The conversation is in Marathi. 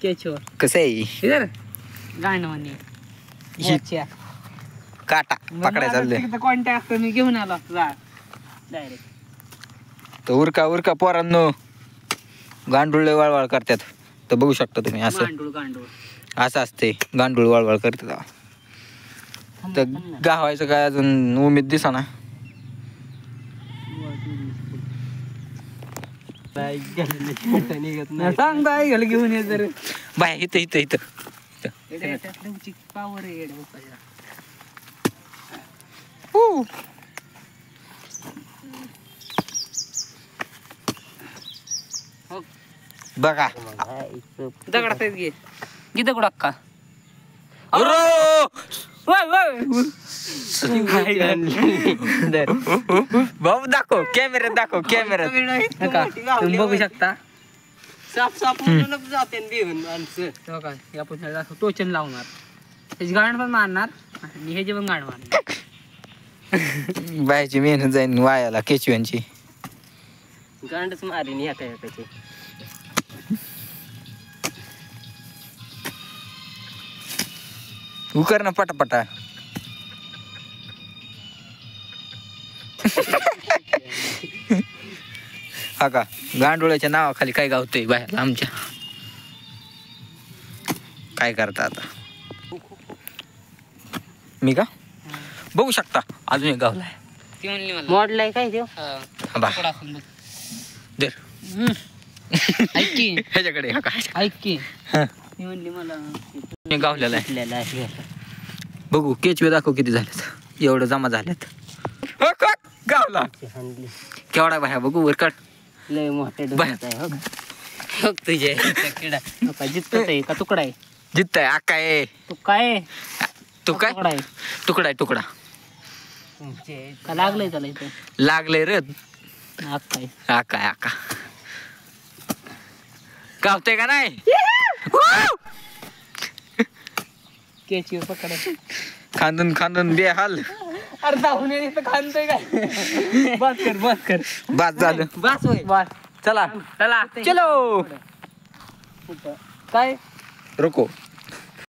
केचो कसं आहे इधर गाणं म्हणे काटा पकडायचा चाललंय कॉन्टॅक्ट मी घेऊन आलो डायरेक्ट तर उरका पोरांनो गांडूळ वळवळ करतात तर बघू शकता तुम्ही असं गांडूळ असं असते गांडूळ वळवळ करतात तर गावायचं काय अजून उमेद दिसा ना सांगता घेऊन ये जर बाय इथं पावर बघा दगडात घे दगड अक्का भाऊ दाखव कॅमेऱ्यात तुम्ही बघू शकता आपण टोचन लावणार त्याची गाण पण मारणार आणि ह्याची पण गाण मारणार बायची मेहनत जाईन वायाला केचव्यांची गांडच मारीन एका उकर ना पटापटा हा का गांडोळ्याच्या नावाखाली काय गावतोय बाहेर आमच्या काय करता आता मी का बघू शकता अजून एक गावलाय ती म्हणली मला मॉडलाय काय देव दर ऐक की ह्याच्याकडे हा काय ऐक की हा ती म्हणली मला गावलेला आहे बघू केचवे दाखव किती झालेत एवढं जमा झालेत गावला केवढा बाहेर बघू वर काढ लय मोठे तुझे किडा जिततोय का तुकडा आहे जित्ताय आका आहे तू काय तू काय तुकडा आहे तुकडा का लागलंय त्याला इथं लागलंय रे काय आका गावतंय का नाही केची पकडायची खांदून बे हाल अरे धावून येते खांदतोय काय बस कर बास झालं बस होय बस चला चला चलो काय रुको